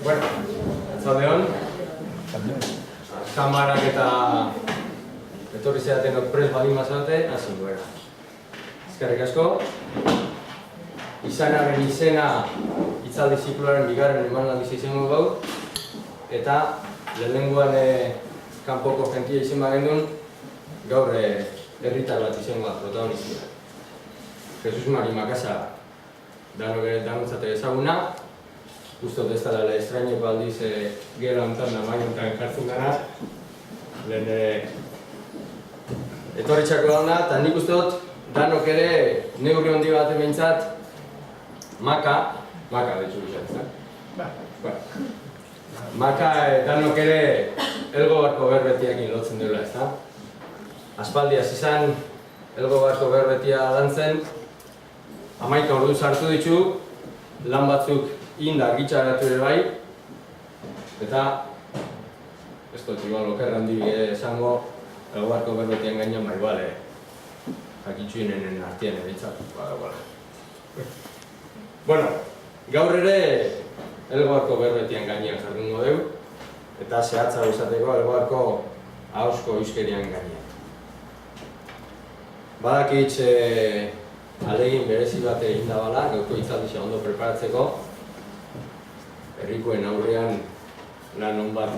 Bueno, atzaldeon. Kamarak eta etorri zeatenok prest baldin bazate, hasi goera. Eskerrik asko. Izanaren izena hitzaldi zikloaren bigarren emanaldiz izango gaur. Eta lehenengoan kanpoko jentia izan bagendun, gaur herritar bat izango da protagonizia. Jesus Mari Makasa danontzate ezaguna. Guztot ez dara estraineko aldiz gero honetan da mai honetan jartzen gara. Lehen etorritxako dauna, eta nik ustot danok ere neurri handi bat behintzat Maka ditzu bizatzen. Maka danok ere Elgobarko berbetiakin lotzen dela, ezta? Aspaldiaz izan Elgobarko berbetia dantzen, 11 ordu sartu ditu, lan batzuk indar gitxaratu ere bai, eta ez dut igual okerran di esango Elgobarko berbetian gainean bai bale jakitxuinen artian ebitzat, Bueno, gaur ere Elgobarko berbetian gainean jardungo dugu, eta zehatza izateko Elgobarko ahozko euskerian gainean. Badakitz alegin berezi bat egin da bala, gaurko hitzaldia ondo preparatzeko. Herrikoen aurrean lan hon bat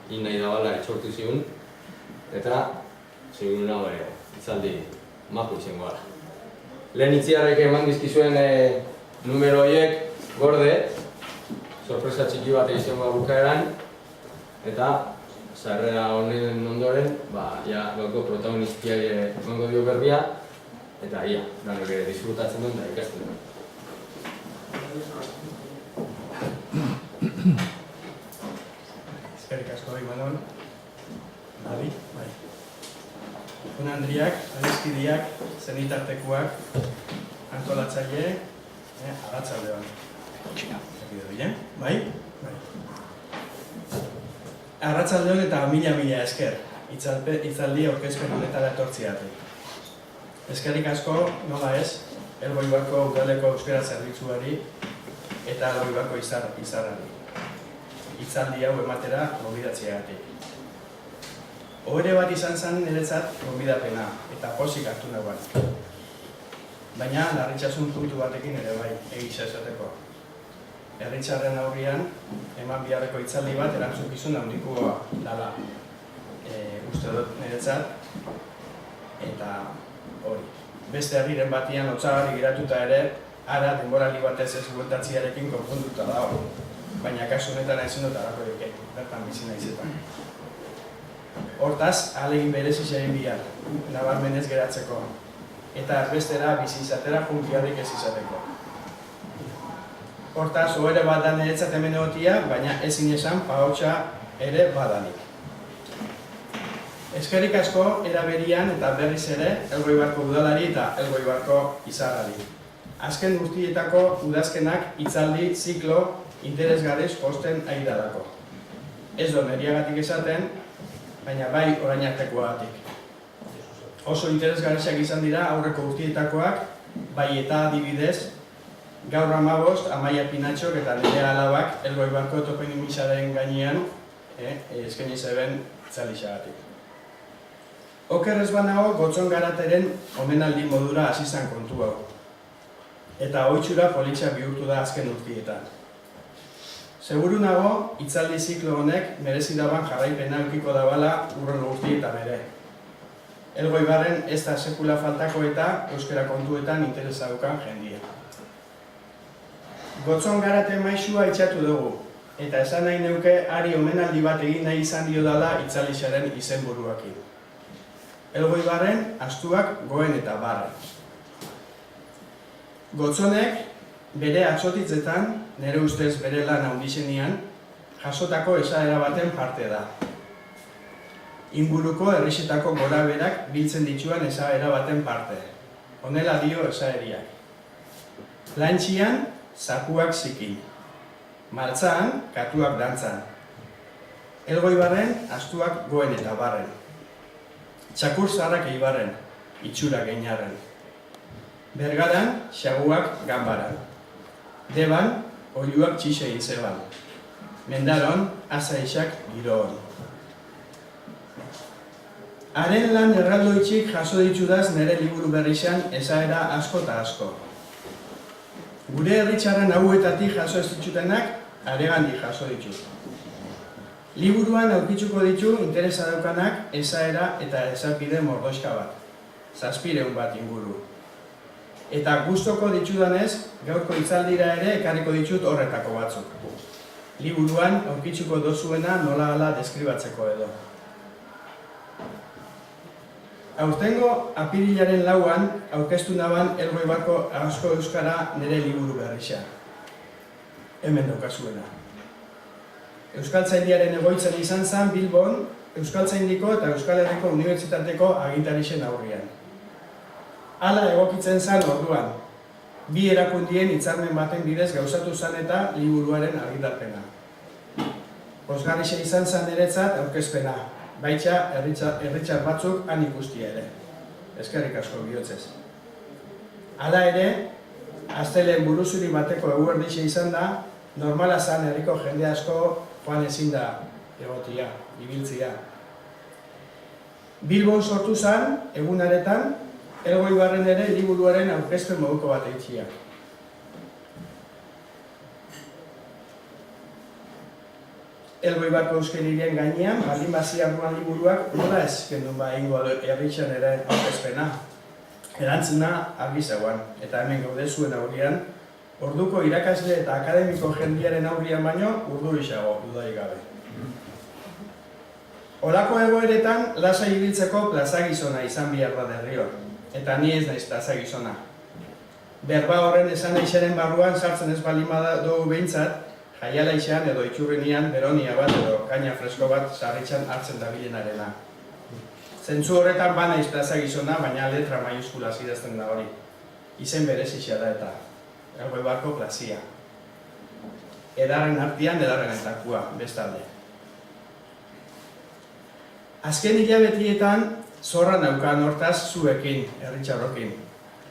egin nahi da bala etxortu zigun, eta zigun hau hitzaldi mapu izango gara. Lehen itziarrek eman dizkizuen numero horiek gorde, sorpresa txiki bat izango bukaeran, eta sarrera honen ondoren, gaurko protagonistiak emango dio berria, eta ia, danok ere disfrutatzen duen da ikasten duen. Eskerrik asko Imanol. Bai. Jun Andriak, adiskidiak, zenitartekuak, antolatzaile, arratsaldean. Bai? Arratsaldeon eta mila esker, hitzaldi aurkezpen honetara etortziatik. Eskerrik asko, nola ez, Elgoibarko udaleko euskara zerbitzuari eta Elgoibarko izarrari. Hitzaldi hau ematera gonbidatzeagatik. Ohore bat izan zen niretzat gonbidapena eta pozik hartu nagoan. Baina larritxasun puntu batekin ere bai, egisa esateko. Herritzarren aurrian, eman biharreko hitzaldi bat erantzukizun handikoa dela uste dut niretzat, eta hori. Beste herriren batian lotsagarri geratuta ere, ara denboraldi batez ez bueltatziarekin konfunduta dago. Baina kasu honetan ezin dut harako duke, bertan bizi naizetan. Hortaz, ahalegin berezi egin bihar, nabarmenez geratzeko. Eta erbestera bizi izatera junkiarrik ez izateko. Hortaz, ohore bat da niretzat hemen egotia, baina ezin esan pahotsa ere badanik. Eskerrik asko eraberian eta berriz ere Elgoibarko udalari eta Elgoibarko izarrari. Azken urtietako udazkenak hitzaldi ziklo interesgarriz posten ari dalako. Ez do neriagatik esaten, baina bai orain artekoagatik. Oso interesgarriak izan dira aurreko urtietakoak, bai eta adibidez, gaur 15 Amaia Pinatxok eta nire alabak Elgoibarko toponimizaren gainean eskaini zeben hitzaldixagatik. Oker ez banago Gotzon Garateren omenaldi modura hasi zen kontu hau. Eta ohitxura politxa bihurtu da azken urtietan. Seguru nago, hitzaldi ziklo honek merezi daban jarraipena edukiko dabala hurrengo urtietan ere. Elgoibarren ez da sekula faltako eta euskara kontuetan interesa daukan jendia. Gotzon Garate maisua itxatu dugu, eta esan nahi neuke hari omenaldi bat egin nahi izan diodala hitzaldixaren izenburuakin. Elgoibarren astuak goen eta barren. Gotzonek bere atzotitzetan, nire ustez bere lan handizenean, jasotako esaera baten parte da. Inguruko herrixetako goraberak biltzen dituan esaera baten parte. Honela dio esaeriak. Lantxian, zakuak zikin. Maltzan, katuak dantzan. Elgoibarren, astuak goen eta barren. Txakur zaharrak eibarren, itxura geinarren. Bergaran, xaguak ganbaran. Deban, oiluak txixe zeban. mendaron, azaixak giroon. Haren lan erraldoitzik jaso ditudaz nire liburu berrixan esaera asko eta asko. Gure herritxarren hauetatik jaso ez ditutenak, aregandik jaso ditut. Liburuan aurkitzuko ditu interesa daukanak esaera eta esapide mordoxka bat, 700 bat inguru. Eta gustoko ditudanez, gaurko hitzaldira ere ekarriko ditut horretako batzuk. Liburuan aurkitzuko dozuena nola hala deskribatzeko edo. Aurtengo apirilaren 4an aurkeztu naban Elgoibarko Ahozko Euskara nire liburu berrixa. Hemen daukazuena. Euskaltzaindiaren egoitzan izan zen Bilbon, Euskaltzaindiko eta Euskal Herriko Unibertsitateko agintarixen aurrian. Hala egokitzen zen orduan, bi erakundien hitzarmen baten bidez gauzatu zen eta liburuaren argitarpena. Pozgarrixe izan zen niretzat aurkezpena, baitxa herritxar batzuk han ikustia ere. Eskerrik asko bihotzez. Hala ere, astelen buruzuri bateko eguerdixe izan da, normala zen herriko jende asko joan ezin da egotia, ibiltzia. Bilbon sortu zen, egunaretan, Elgoibarren ere liburuaren aurkezpen moduko bat eitxia. Elgoibarko euskerien gainean, baldin baziarruan liburuak, nola ez kendun ba ingo herritxan ere aurkezpena. Erantzuna argi zegoen, eta hemen gaude zuen aurrian, orduko irakasle eta akademiko jendiaren aurrian baino urdurixago, dudarik gabe. Olako egoeretan, lasai ibiltzeko plazagizona izan behar da derrioa. Eta ni ez naiz plazagizona. Berba horren esan eixaren barruan sartzen ez balima dugu behintzat, jaialaixean edo itxurrinian beronia bat edo kaina fresko bat sarritzan hartzen dabilenarena. Zentzu horretan ba naiz plazagizona, baina letra maiuskulaz idazten da hori. Izen berezia da eta Elgoibarko plazia. Edarren artean, edarren entakua, bestalde. Azken hilabetietan, zorra naukan hortaz zuekin, herritxarrokin.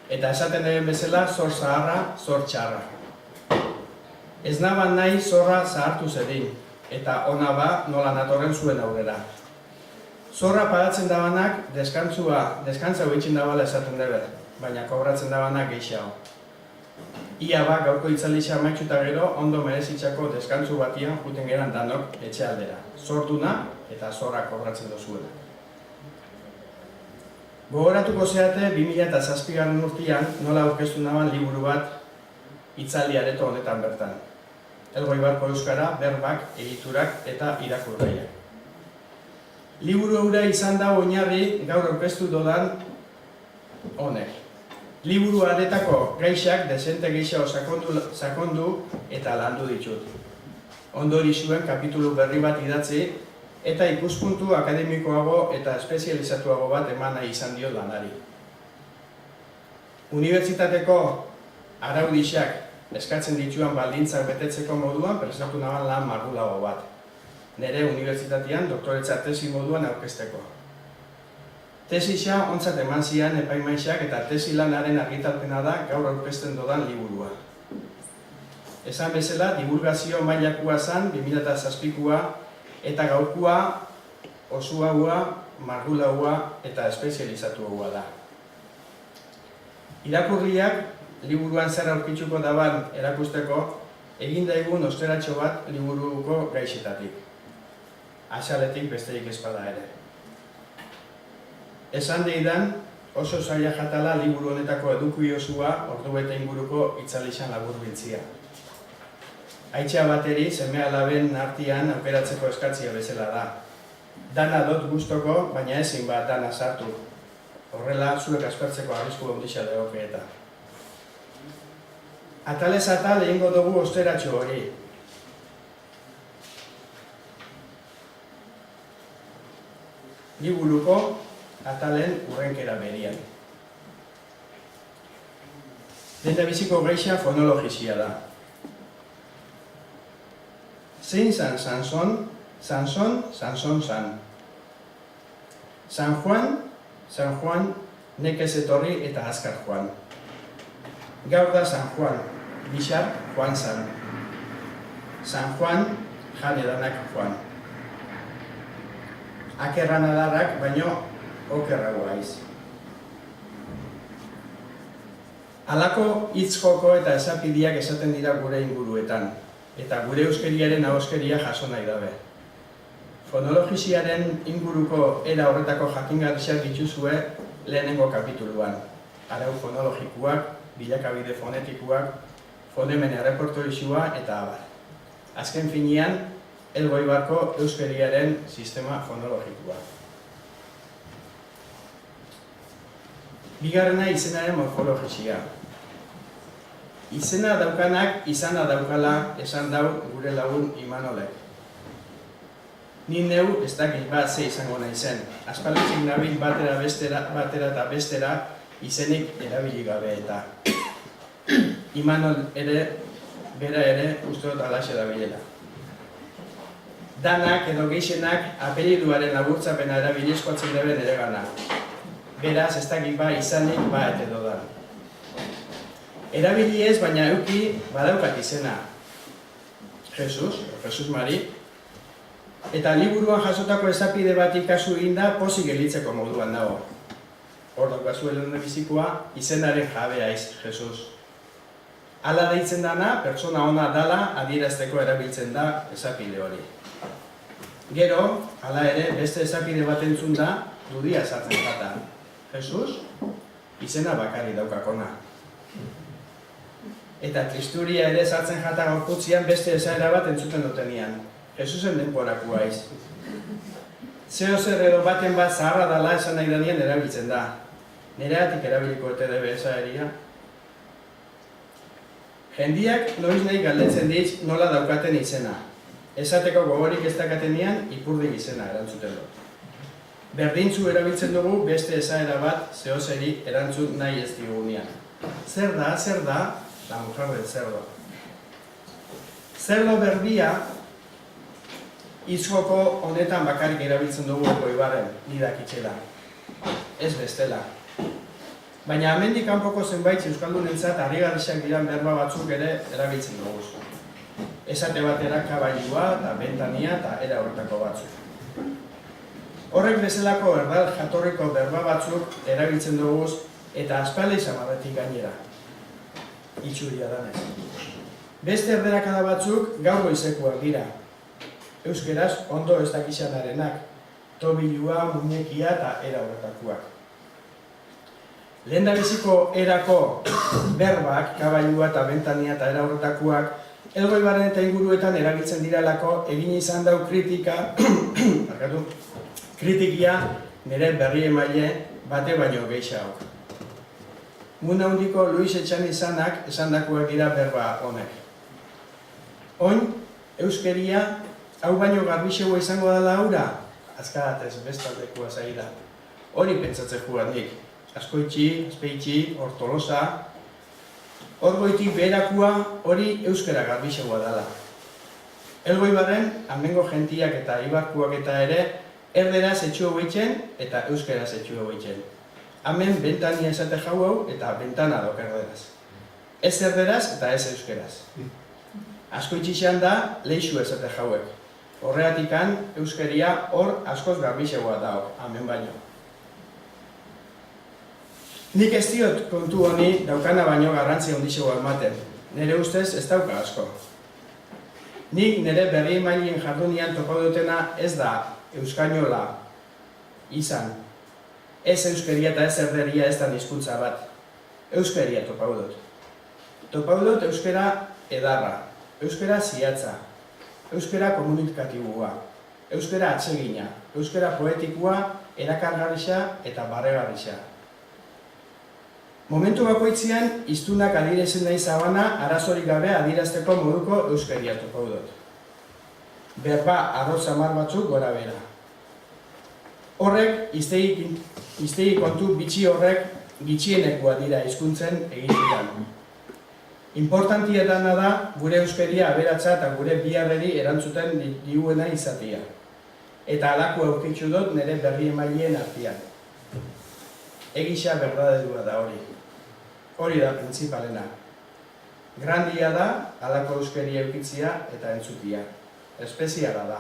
Eta esaten den bezala, zor zaharra, zor txarra. Ez naban nahi zorra zahartu zedin, eta ona ba nola natorren zuen aurrera. Zorra pagatzen dabanak, deskantza huitxin dabala esaten debe, baina kobratzen dabanak geixau. Ia ba, gaurko itzalixa amaitxuta gero, ondo merezitzako deskantzu batian juten geran danok etxe aldera. Zorduna eta zorra kobratzen dozuela. Gogoratuko zeate 2007 urtean nola aurkeztu naban liburu bat hitzaldi areto honetan bertan. Elgoibarko Euskara, berbak, egiturak eta irakurgaiak. Liburu hura izan da oinarri gaur aurkeztu dodan honek. Liburu aretako gaixak desente geixao sakondu eta landu ditut. Ondori zuen kapitulu berri bat idatzi eta ikuspuntu akademikoago eta espezializatuago bat eman nahi izan dio lanari. Unibertsitateko araudixak eskatzen dituan baldintzak betetzeko moduan prestatu naban lan margulago bat. Nere unibertsitatean doktoretza tesi moduan aurkezteko. Tesisa ontzat eman zian epaimaixak eta tesi lanaren argitalpena da gaur aurkezten dodan liburua. Esan bezala, divulgazio mailakoa zan 2007koa eta gaurkoa osuagoa, margulagoa eta espezializatuagoa da. Irakurriak liburuan zer aurkitzuko daban erakusteko egin daigun osteratxo bat liburuko gaixetatik. Axaletik besterik ezpada ere. Esan deidan oso zaila jatala liburu honetako edukiozua ordubete inguruko itzalixan laburbiltzia. Aitxa bateri seme alaben artean aukeratzeko eskatzia bezala da. Dana dot gustoko, baina ezin bat dana sartu. Horrela, zuek aspertzeko arrisku handia dagoke eta. Atalez atal egingo dugu osteratxo hori. Liburuko atalen urrenkera berian. Lehendabiziko gaixa fonologizia da. Zein zan Sanson, Sanson, Sanson zan. San Juan, nekez etorri eta azkar joan. Gaur da San Juan, bixar Juan zan. San Juan, jan edanak joan. Akerran adarrak baino okerragoa iz. Halako hitz joko eta esapidiak esaten dira gure inguruetan, eta gure euskeriaren ahoskeria jaso nahi dabe. Fonologiziaren inguruko era horretako jakingarriak dituzue lehenengo kapituluan. Arau fonologikoak, bilakabide fonetikoak, fonemen errepertorizua eta abar. Azken finean, Elgoibarko euskeriaren sistema fonologikoa. Bigarrena izenaren morfologizia. Izena daukanak izana daukala esan dau gure lagun Imanolek. Ni neu ez dakit bat ze izango naizen. Aspalditik nabil batera eta bestera izenik erabili gabe eta Imanol bera ere uste dut alaxe dabilela. Danak edo gehienak apeliduaren laburtzapena erabili eskoatzen deben ere gana. Beraz, ez dakit ba izanik bat edo da. Erabili ez, baina euki badaukat izena. Jesus Mari. Eta liburuan jasotako esapide bat ikasu eginda pozik gelitzeko moduan dago. Hor daukazu bizikoa, izenaren jabea iz, Jesus. Hala deitzen dana, pertsona ona dala adierazteko erabiltzen da esapide hori. Gero, hala ere, beste esapide bat entzun da, dudia sartzen jata. Jesus, izena bakarri daukakona. Eta tristuria ere sartzen jata gorputzian beste esaera bat entzuten dutenian. Jesusen denborakua iz. Zeo zer edo baten bat zaharra dala esan nahi danien erabiltzen da. Nereatik erabiliko ete debe esaeria. Jendiak noiz nahi galdetzen ditz nola daukaten izena. Esateko gogorik ez dakatenean ipurdik izena erantzuten dut. Berdintzu erabiltzen dugu beste esaera bat zehozeri erantzun nahi ez digunean. Zer da, la mujer del cerdo. Cerdo berbia izjoko honetan bakarrik erabiltzen dugu Elgoibarren, nidak itxela. Ez bestela. Baina hemendik kanpoko zenbait euskaldunentzat harrigarriak diran berba batzuk ere erabiltzen dugu. Esate batera kabailua eta bentania eta era horretako batzuk. Horrek bezalako erdal jatorriko berba batzuk erabiltzen dugu eta aspaldi samarretik gainera. Itxuria danez. Beste erderakada batzuk gaur goizekuak dira. Euskeraz ondo ez dakizanarenak, tobilua, muñekia eta era horretakoak. Lehendabiziko erako berbak, kabailua eta bentania eta era horretakoak, Elgoibarren eta inguruetan erabiltzen diralako egin izan dau kritikia nire berri emaile bate baino gehiago. Muna handiko Luis Etxan izanak esandakoak dira berba honek. Oin, euskeria, hau baino garbixegoa izango dela aura? Azkaratez bestaldekoa zaila. Hori pentsatzen jugat nik. Askoitxi, azpeitxi, ortolosa. Orgoitik beherakua hori euskera garbixegoa dela. Elgoibarren, amengo gentiak eta ibarkuak eta ere, erderaz etxu hauitzen eta euskeraz etxu hauitzen. Hemen bentania esate jau hau eta bentana dok erderaz. Ez erderaz eta ez euskeraz. Askoitxixean da leixu esate jauek. Horreatikan euskeria hor askoz garbixegoa dago, hemen baino. Nik ez diot kontu honi daukana baino garrantzia handixegoa ematen. Nere ustez ez dauka asko. Nik nire berri emaileen jardunian topo dutena ez da euskainola izan. Ez euskeria eta ez erderia ez da hizkuntza bat. Euskeria topau dut. Topau dut euskera edarra, euskera ziatza, euskera komunikatibua, euskera atsegina, euskera poetikoa, erakargarrisa eta barregarrisa. Momentu bakoitzean, hiztunak adirezen nahi zabana arazorik gabe adierazteko moduko euskeria topau dut. Berba arroz samar batzuk gora bera. Horrek, hiztegi kontu bitxi horrek gitxienekoa dira hizkuntzen egitetan. Importantia dana da gure euskeria aberatsa eta gure biharreri erantzuten diguena izatea. Eta halako aurkitzu dut nire berri emaileen artean. Egisa berdadedua da hori. Hori da printzipalena. Grandia da halako euskeria eukitzia eta entzutia. espeziala da.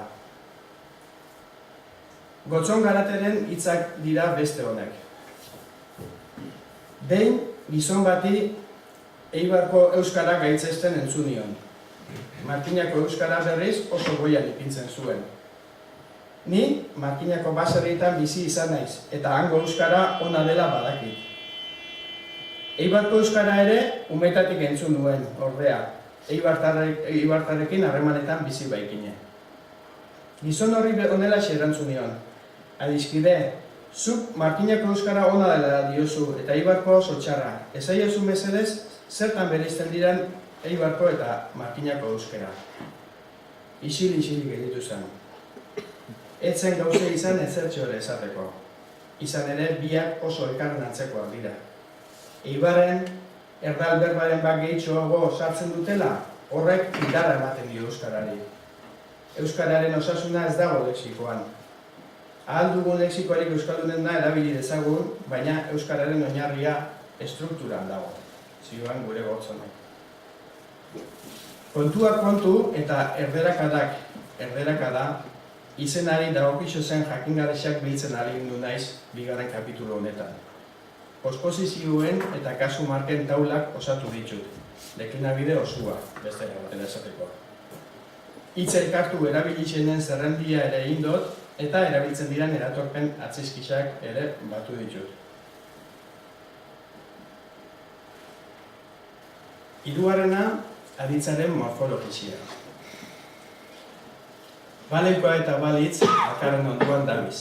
Gotzon Garateren hitzak dira beste honek. Behin, gizon bati Eibarko euskara gaitzesten entzun nion. Markinako euskara berriz oso goian ipintzen zuen. Ni Markinako baserritan bizi izan naiz, eta hango euskara ona dela badakit. Eibarko euskara ere umetatik entzun nuen, ordea, Eibartarrekin harremanetan bizi baikine. Gizon horri honelaxe erantzun nion. Adiskide, zuk Markinako euskara ona dela diozu eta Eibarko oso txarra. Esaiozu mesedez, zertan bereizten diran Eibarko eta Markinako euskara. Isil gelditu zen. Etzen gauze izan ezertxo ere esateko. Izan ere, biak oso elkarren antzekoak dira. Eibarren, erdal berbaren bat gehitxoago sartzen dutela, horrek indarra ematen dio euskarari. Euskararen osasuna ez dago lexikoan. Ahal dugun lexikoarik euskaldunena erabili dezagun, baina euskararen oinarria estrukturan dago. Zioan gure gotzonek. Kontuak kontu eta erderakada izenari dagokixo zen jakingarexak biltzen arindu naiz bigarren kapitulu honetan. Posposizioen eta kasu marken taulak osatu ditut. Deklinabide osua, beste batera esateko. Hitz elkartu erabilizenen zerrendia ere indot eta erabiltzen diren eratorpen atzizkisak ere batu ditut. Hirugarrena, aditzaren morfologizia. Balekoa eta balitz bakarren onduan dabiz.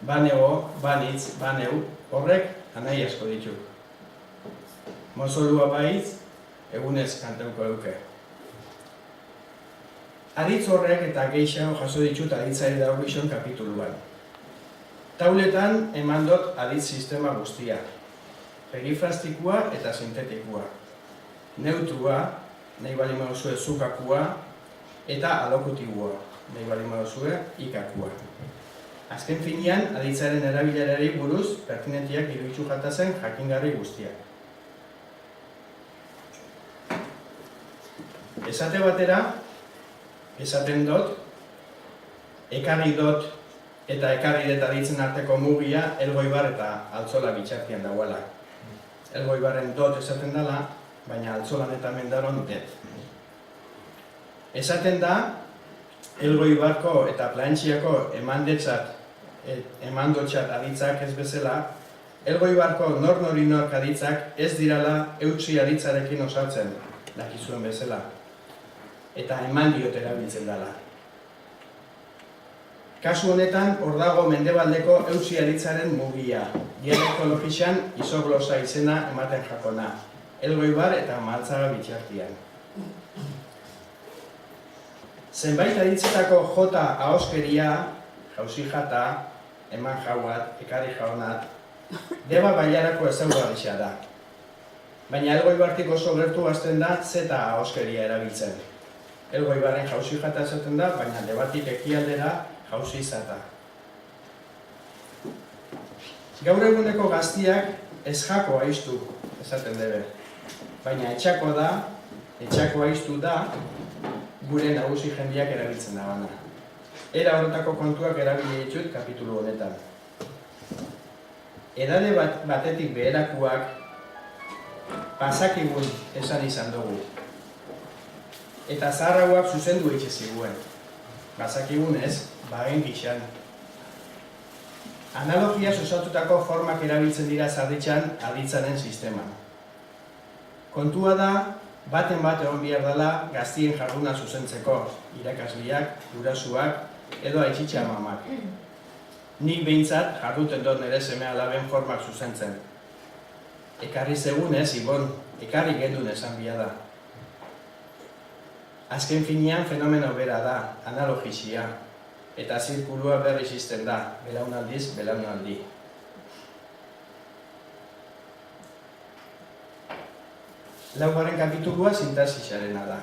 Baneo, banitz, baneu, horrek anai asko ditu. Mozolua baitz, egunez kanteuko eduke. Aditz horrek eta geixago jaso ditut aditzari dagokizon kapituluan. Tauletan eman dut aditz sistema guztia. Perifrastikua eta sintetikua. Neutrua, nahi bali mauzue zukakua, eta alokutibua, nahi bali mauzue ikakua. Azken finean, aditzaren erabilerari buruz, pertinentiak iruitzu jatazen jakingarri guztiak. Esate batera, esaten dut, ekarri dut eta ekarri dut aditzen arteko mugia Elgoibar eta Altzola bitxartian dagoela. Elgoibarren dot esaten dela, baina Altzolan eta Mendaron det. Esaten da, Elgoibarko eta Plantxiako emandotzat aditzak ez bezala, Elgoibarko nor-norinok aditzak ez dirala eutsi aditzarekin osatzen, dakizuen bezala, eta eman diot erabiltzen dela. Kasu honetan, hor dago mendebaldeko eutsi aditzaren mugia, dialektologixan isoglosa izena ematen jakona, Elgoibar eta Maltzaga bitxartian. Zenbait aditzetako jota ahoskeria, jauzi jata, eman jauat, ekarri jaunat, deba bailarako ezaugarria da. Baina Elgoibartik oso gertu hasten da zeta ahoskeria erabiltzen. Elgoibarren jauzi jata esaten da, baina debatik ekialdera jauzi zata. Gaur eguneko gaztiak ez jako aiztu esaten debe. Baina etxako aiztu da, gure nagusi jendeak erabiltzen da bana. Era horretako kontuak erabili ditut kapitulu honetan. Edade batetik beherakuak pasakigun esan izan dugu. Eta zaharrauak zuzendu eitxe ziguen. Basakigun ez, bagen gixan. Analogia osatutako formak erabiltzen dira zarditxan aditzaren sisteman. Kontua da, baten bat egon behar dela gaztien jarduna zuzentzeko, irakasleak, gurasuak edo aitxitxa mamak. Nik behintzat jarduten dut nire seme-alaben formak zuzentzen. Ekarri zegunez, Ibon, ekarri gendun esan bia da. Azken finean fenomeno bera da, analogizia, eta zirkulua berriz izten da, belaunaldiz, belaunaldi. Laugarren kapitulua sintaxisarena da.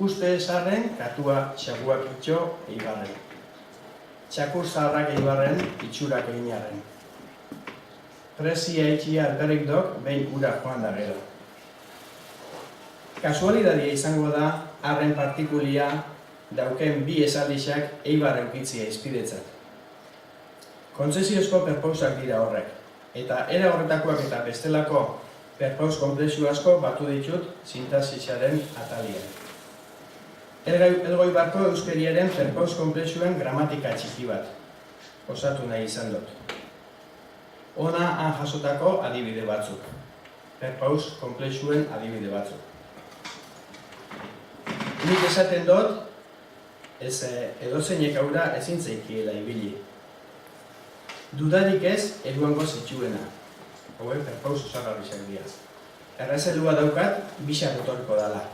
Uste esarren, katua txaguak itxo eibarren. Txakur zaharrak eibarren, itxurak eginarren. Presia itxia alperik dok, behin ura joan da gero. Kasualidadia izango da arren partikulia dauken bi esaldixak Eibar eukitzia izpidetzat. Kontzesiozko perpausak dira horrek, eta era horretakoak eta bestelako perpaus konplexu asko batu ditut sintaxisaren atalian. Elgoibarko euskeriaren perpaus konplexuen gramatika txiki bat osatu nahi izan dut. Hona han jasotako adibide batzuk, perpaus konplexuen adibide batzuk. Nik esaten dut, edozeinek aurra ezin zeikiela ibili. Dudarik ez, eduango zitsuena. Hauek perpaus osagarriak dira. Errezelua daukat, bisa retoriko dala.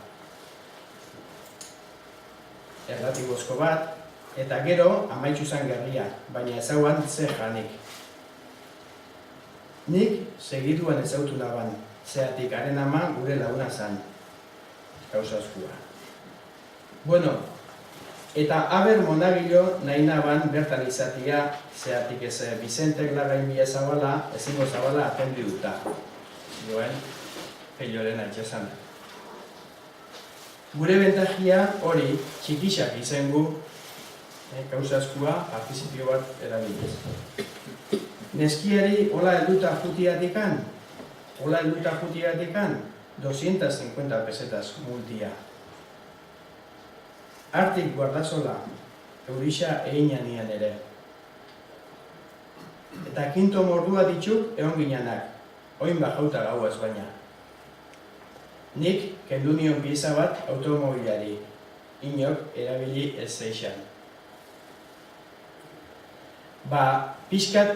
Erlatibozko bat, eta gero amaitzu zan gerria, baina ezauan zer janik. Nik segiduan ezautu naban, zeatik haren ama gure laguna zan. Gauza askua. Bueno, eta aber monagilo nahi naban bertan izatia, zeatik ez Bizentek lagaimia zabala, ezingo zabala atendi duta. Joen, peioren altxezan. Gure bentajia hori txikisak izengu, gauza askua, participio bat erabiliz. Neskiari hola helduta jutiatikan, 250 pesetas multia. Artik guardasola, eurixa eginanian ere. Eta kinto mordua ditxuk egon ginanak, oin bajauta gauaz baina. Nik kendu nion pieza bat automobilari, inok erabili ez zeixan. Ba, pixkat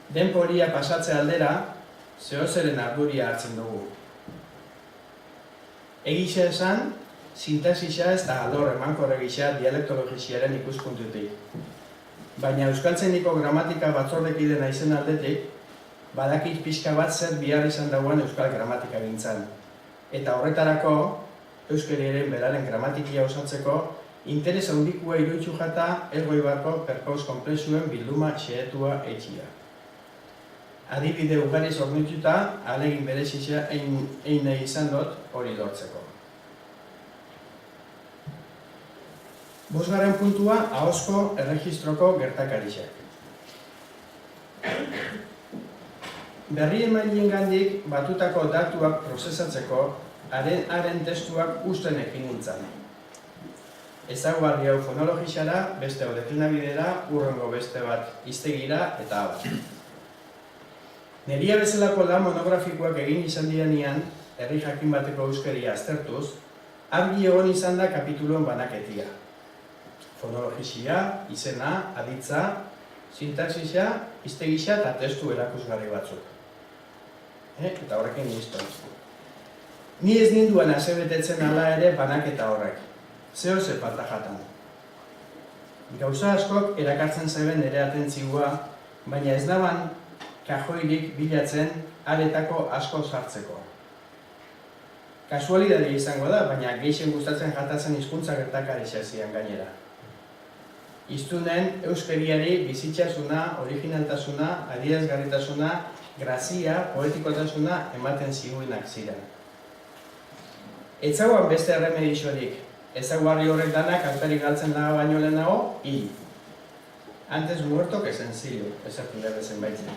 denporia pasatze aldera, zehozeren arduria hartzen dugu. Egixe esan, sintaxisa ez da alor emankorre gisa dialektologiziaren ikuspuntutik. Baina euskaltzainiko gramatika batzordekide naizen aldetik, badakit pixka bat zer bihar izan dagoen euskal gramatika gintzan. Eta horretarako, euskeriaren beraren gramatikia osatzeko, interes handikua iruitzu jata Elgoibarko perpaus konplexuen bilduma xehetua etxia. Adibide ugari zornituta, alegin berezizia egin nahi izan dut hori lortzeko. Bosgarren puntua, ahozko erregistroko gertakarixak. Berri emaileen gandik batutako datuak prozesatzeko haren testuak usten ekin nintzen. Ezaguarri hau fonologixara, beste hau deklinabidera, urrengo beste bat hiztegira eta abar. Neria bezalako lan monografikoak egin izan dianian, herri jakin bateko euskeria aztertuz, argi egon izan da kapituluen banaketia. Fonologizia, izena, aditza, sintaxisa, hiztegisa eta testu erakusgarri batzuk. Eta horrekin listo. Ni ez ninduan asebetetzen ala ere banaketa horrek. Zeo ze falta jatan. Gauza askok erakartzen zeben ere atentzioa, baina ez daban kajoirik bilatzen aretako asko sartzeko. Kasualidadia izango da, baina gehien gustatzen jatatzen hizkuntza gertakarixa zian gainera. Hiztunen euskeriari bizitxasuna, originaltasuna, adierazgarritasuna, grazia, poetikotasuna ematen ziguinak ziren. Etzaguan beste erremedixorik, ezaguarri horrek danak altarik galtzen daga baino lehenago, hil. Antes muerto que sencillo, esertu lehezen baitzen.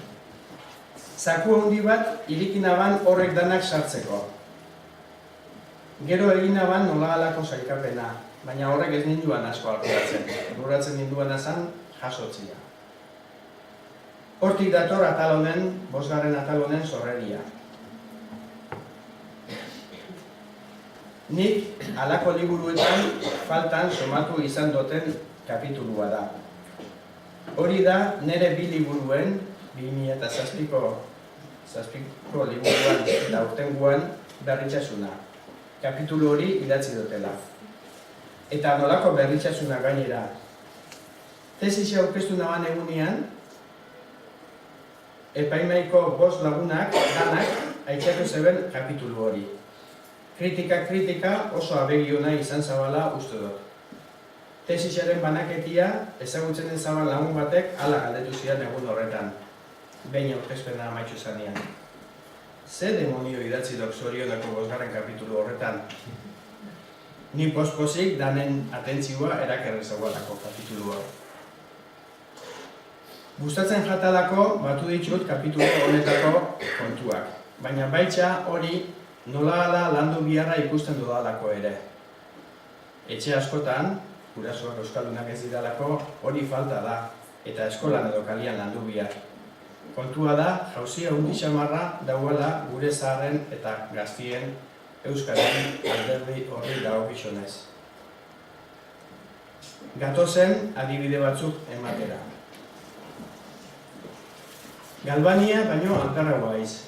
Zaku handi bat, irikinaban horrek danak sartzeko. Gero eginaban nola alako sailkapena, baina horrek ez ninduan asko alkoratzen. Burratzen ninduan azan, jasotzia. Hortik dator atal honen, 5. atal honen sorreria. Nik halako liburuetan faltan somatu izan duten kapitulua da. Hori da nire bi liburuen, 2007ko liburuan eta aurtengoan berritxasuna. Kapitulu hori idatzi dutela. Eta nolako berritxasuna gainera. Tesisa aurkeztu naban egunean, epaimaiko 5 lagunak, danak, aitzatu zeben kapitulu hori. Kritika oso abegiona izan zabala uste dut. Tesisaren banaketia ezagutzen den zabal lagun batek hala galdetu zidan egun horretan. Behin aurkezpena amaitzu zanean. Ze demonio idatzi dok zorionako 5. kapitulu horretan? Ni pospozik danen atentzioa erakerri zegoelako kapitulu hau. Gustatzen jatalako batu ditut kapitulu honetako kontuak, baina baitxa hori nola landu biharra ikusten dudalako ere. Etxe askotan, gurasoak euskaldunak ez didalako, hori falta da, eta eskolan edo kalian landu bihar. Kontua da, jauzia hundi xamarra dauela gure zaharren eta gaztien euskaren alderdi horri dagokionez. Gatozen adibide batzuk ematera. Galbania baino alkarragoa iz.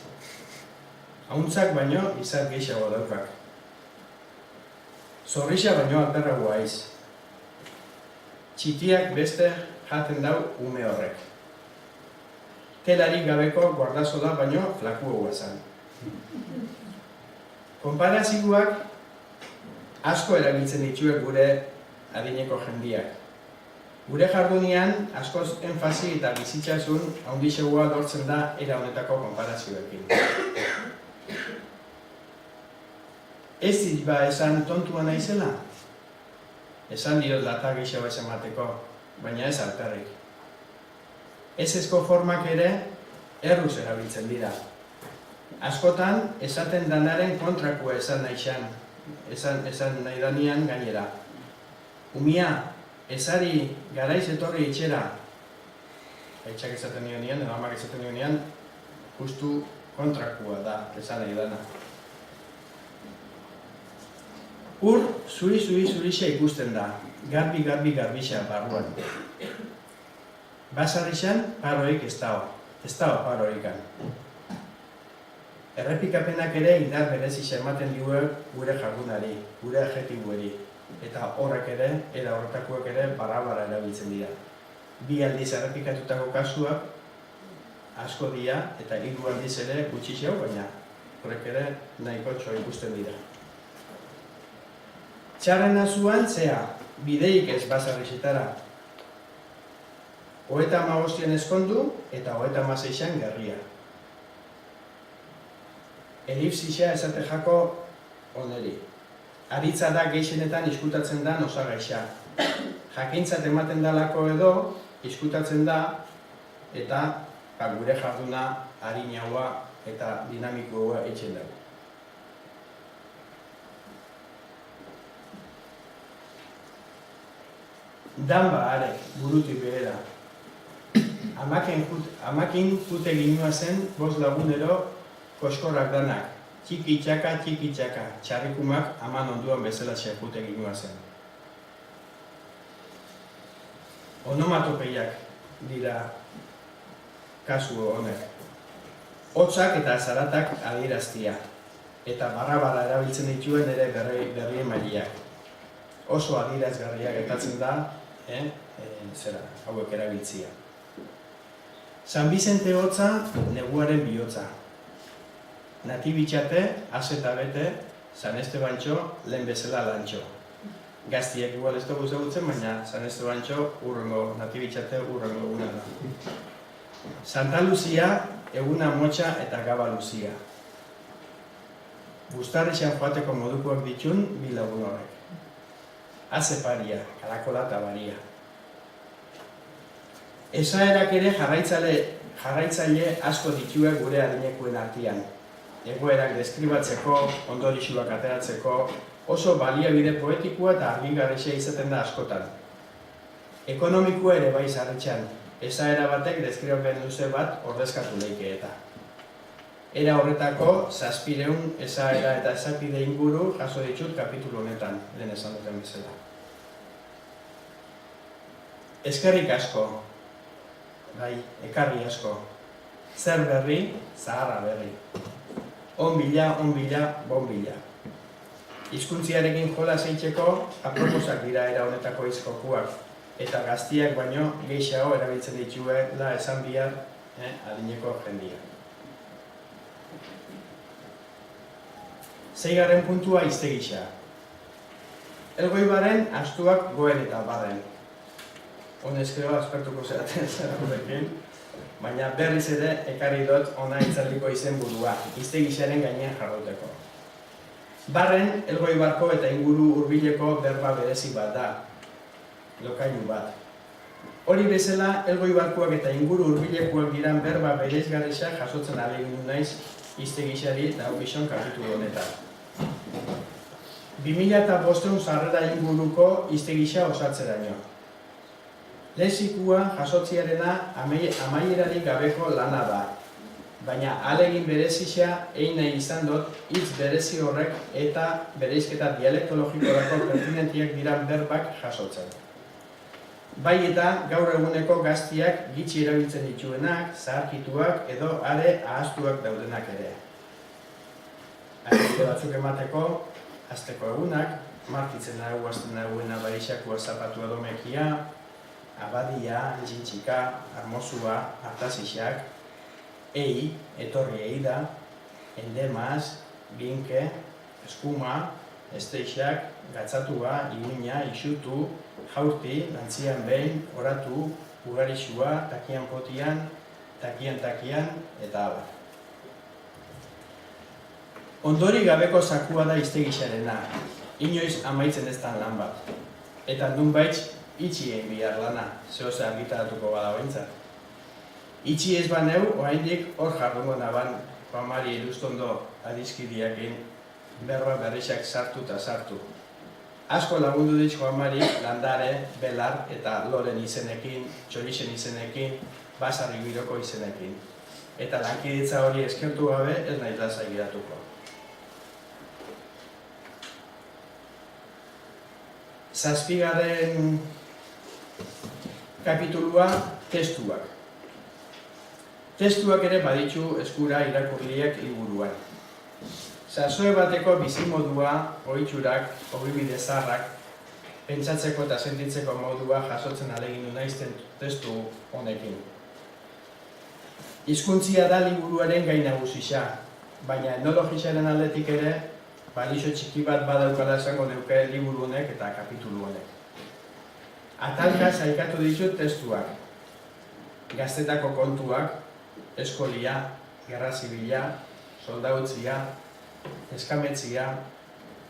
Ahuntzak baino izar gehiago daukak. Zorrisa baino alkarragoa iz. Txitiak beste jaten dau ume horrek. Telarik gabeko guardasola baino flakuoa zan. Konparazioak asko erabiltzen dituek gure adineko jendiak. Gure jardunean askoz enfasi eta bizitzasun handixegoa lortzen da era honetako konparazioekin. Ez dit ba esan tontua naizela? Esan diot lata gehiago ez emateko, baina ez alperrik. Ezezko formak ere erruz erabiltzen dira. Askotan esaten danaren kontrakoa esan nahi danian gainera. Umia, ezari garaiz etorri itxera. Aitzak esaten nionean, edo amak esaten nionean, justu kontrakoa da, esan nahi dana. Ur, zuri-zurixa ikusten da, garbi-garbixa barruan. Basarrixan, paroik ez dago paroikan. Errepikapenak ere indar berezixa ematen diue gure jardunari, gure adjektibueri, eta horrek ere, era horretakoek ere, barra erabiltzen dira. Bi aldiz errepikatutako kasuak asko dira, eta 3 aldiz ere gutxixeu, baina horrek ere nahiko txo ikusten dira. Txarrena zuan zea, bideik ez basarrixetara. 35 eskondu eta 36an gerria. Elipsixa esate jako oneri. Aritza da gehienetan izkutatzen da osagaixa. Jakintzat ematen dalako edo izkutatzen da eta gure jarduna harinagoa eta dinamikoa etxen dago. Danba arek, burutik behera. Amakin jute ginua zen 5 lagunero koskorrak danak. Txiki-txaka, txarrikumak aman onduan bezala jute ginua zen. Onomatopeiak dira kasu honek. Hotzak eta zaratak adieraztia. Eta barra erabiltzen dituen ere berri emaileak. Oso adierazgarriak gertatzen da, hauek erabiltzia. San Bizente hotza, neguaren bihotza. Natibitxate, azeta bete, San Estebantxo, lehen bezala lantxo. Gaztiak igual ez dugu zegoetzen, baina San Estebantxo urrengo, natibitxate urrengo eguna da. Santa Lucia, eguna motxa eta gaba Lucia. Guztarrixan joateko modukoak ditun, 2 lagun horrek. Aze paria, kalakola eta baria. Esaerak ere jarraitzaile asko ditue gure adinekoen artean. Egoerak deskribatzeko, ondorixuak ateratzeko, oso baliabide poetikoa eta argigarria izaten da askotan. Ekonomikoa ere bai zarretxan, esaera batek deskribapen luze bat ordezkatu leike eta. Era horretako, 700 esaera eta esapide inguru jaso ditut kapitulu honetan, lehen esan duten bezala. Eskerrik asko, bai, ekarri asko. Zer berri, zaharra berri. On bila, bon bila. Hizkuntziarekin jola zeitzeko aproposak dira era honetako hizkokuak, eta gaztiak baino gehiago erabiltzen dituela esan bihar adineko jendia. 6. puntua hiztegisa. Elgoibaren astuak goen eta barren. Honezkero aspertuko zeraten zera horrekin, baina berriz ere ekarri dut ona itzaldiko izen burua, hiztegisaren gainean jarrauteko. Barren, Elgoibarko eta inguru hurbileko berba berezi bat da, lokailu bat. Hori bezala, Elgoibarkoak eta inguru hurbilekoak diran berba bereizgarriak jasotzen ahalegindu naiz hiztegixari dagokizun kapitulu honetan. 2500 sarrera inguruko hiztegixa osatzeraino. Lexikoa jasotziarena amaierarik gabeko lana da, baina ahalegin berezia egin nahi izan dut hitz berezi horrek eta bereizketa dialektologikorako pertinentiak diran berbak jasotzen. Bai eta gaur eguneko gaztiak gitxi erabiltzen dituenak, zaharkituak edo are ahaztuak daudenak ere. Adibide batzuk emateko, asteko egunak, markitzen dugu hasten duguena barixakua zapatua domekia, abadia, jintxika, armozua, artazixak, ei, etorri eida, endemaz, binke, eskuma, esteixak, gatzatua, imuina, isutu, jaurti, lantzian behin, oratu, ugarixua, takian potian, takian, eta abar. Ondori gabeko zakua da hiztegixarena, inoiz amaitzen ez dan lan bat. Eta nunbait, itxi egin bihar lana, zehose argitaratuko bada behintzat. Itxi ez baneu, oraindik hor jardungo naban Juan Mari Ilustondo adizkidiakin berba berrixak sartu eta sartu. Asko lagundu dit Juan Mari landare, belar eta loren izenekin, txorixen izenekin, basarri biroko izenekin. Eta lankidetza hori eskertu gabe ez nahi lasai geratuko. Zazpigarren kapitulua, testuak. Testuak ere baditu eskura irakurliek liburuan. Sasoe bateko bizimodua, ohiturak, ogibide zaharrak, pentsatzeko eta sentitzeko modua jasotzen ahalegindu naiz testu honekin. Hizkuntzia da liburuaren gai nagusisa, baina etnologisaren aldetik ere balixo txiki bat badaukala esango deuke liburu honek eta kapitulu honek. Atalka saikatu ditut testuak. Gaztetako kontuak, eskolia, gerra zibila, soldautzia, eskametzia,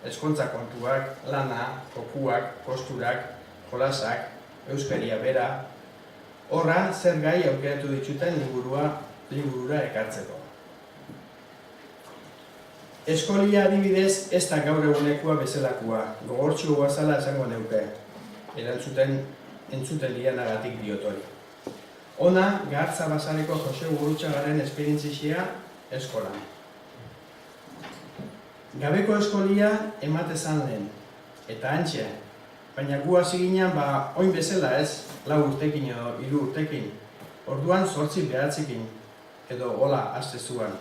eskontza kontuak, lana, jokuak, kosturak, jolasak, euskeria bera. Horra, zer gai aukeratu dituten liburura ekartzeko. Eskolia adibidez ez da gaur egunekoa bezalakoa, gogortxu guazala esango neuke, entzuten lianagatik diotori. Ona, Gahartza Basareko Jose Gurutxagaren esperientzia eskolan. Gabeko eskolia ematezan lehen, eta antxe, baina gu hasi ginen oin bezala ez, 4 urtekin edo 3 urtekin, orduan 8-9, edo hola haste zuan.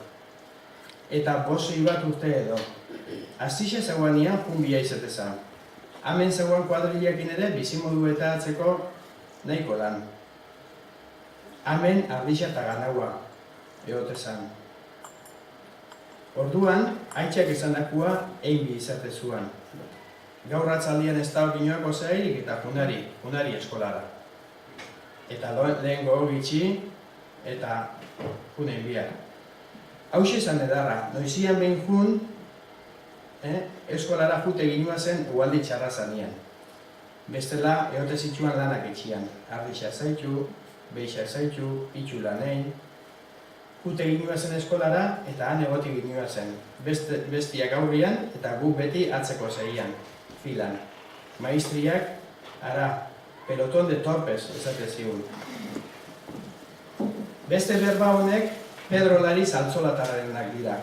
Eta 5 bat urte edo. Astixe zegoan nian junbia izetezan. Hemen zegoan kuadrilakin ere bizimodu eta atzeko nahiko lan. Hemen ardixa eta ganaua egotezan. Orduan, haitxak izandakua egin bi izate zuan. Gaur atzaldian ez da okinoako zailik eta junari eskolara. Eta lehen gogo gitxi eta junein bihar. Hauxe esan edarra, noizian behin jun, eskolara jute ginua zen ugaldi txarra zanean. Bestela, egote zitsuan lanak etxian. Ardixa zaitu, beixa zaitu, itxu lanein. Jute ginua zen eskolara eta han egoti ginua zen. Bestiak aurrian eta gu beti atzeko zeian, filan. Maistriak, ara, peloton de torpes, esate zigun. Beste berba honek, Pedro Lariz altzolatarrenak dira.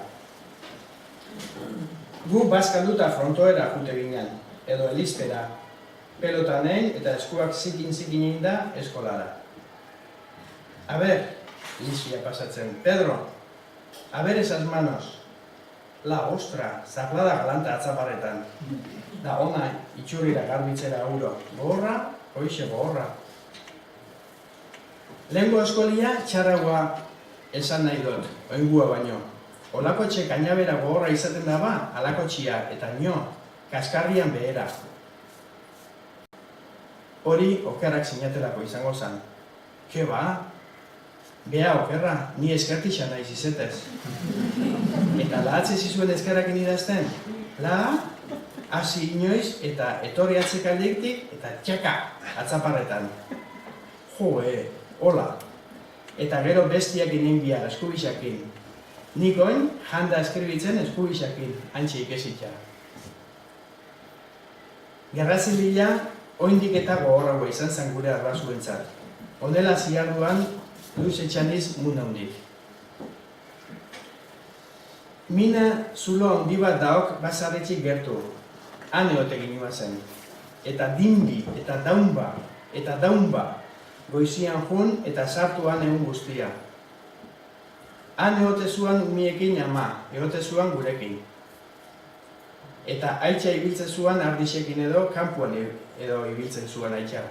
Gu bazkalduta frontoera jute ginen, edo elizpera, pelotanein eta eskuak zikin egin da eskolara. A ber, lixia pasatzen, Pedro, a ber esas manos. La ostra, zaplada galanta atzaparretan. Da ona, itxurrira garbitzera euro. Gogorra, hoixe gogorra. Lehengo eskolia txarragoa esan nahi dut, oingua baino. Olako txe kainabera gogorra izaten daba, alako txia eta nio, kaskarrian behera. Hori okerrak sinatelako izango zan. Ke ba? Bea okerra, ni eskertixan naiz izetez. Eta lahatze zizuen eskerrakin idazten, La, hasi inoiz eta etorri atzekaldetik eta txaka atzaparretan. Hola. Eta gero bestiak inen bihar eskubisakin. Nik oin janda eskribitzen eskubisakin, antxe ikesitza. Gerra zibila oindik eta gogorragoa izan zen gure arbasuentzat. Honela ziarduan Luis Etxaniz munda hondik. Mina zulo handi bat daok basarretxik gertu. Han egotekin nioa zen. Eta dinbi, eta daunba, goizian jun eta sartuan egun guztia. Han egote zuan umiekin ama, egote zuan gurekin. Eta aitza ibiltzen zuan ardisekin edo, kanpuan edo ibiltzen zuan aitza.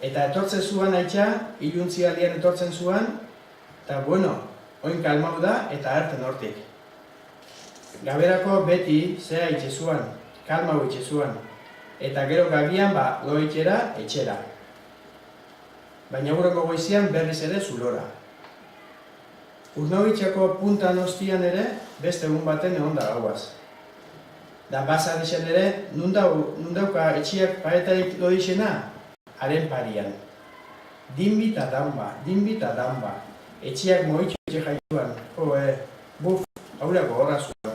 Eta etortzen zuan aitza, iluntzialdian etortzen zuan, eta bueno, oin kalmau da eta erten hortik. Gaberako beti zea itxe zuan, kalmau itxe zuan. Eta gero gabian lo itxera, etxera. Baina urreko goizian berriz ere zulora. Urnobitzako puntan ostian ere, beste egun baten egon da gauaz. Da basarixen ere, nundauka etxiak paetarik lodixena, haren parian. Dinbi eta danba. Etxiak moitxo etxe jaituan, buf, haurako horra zuen.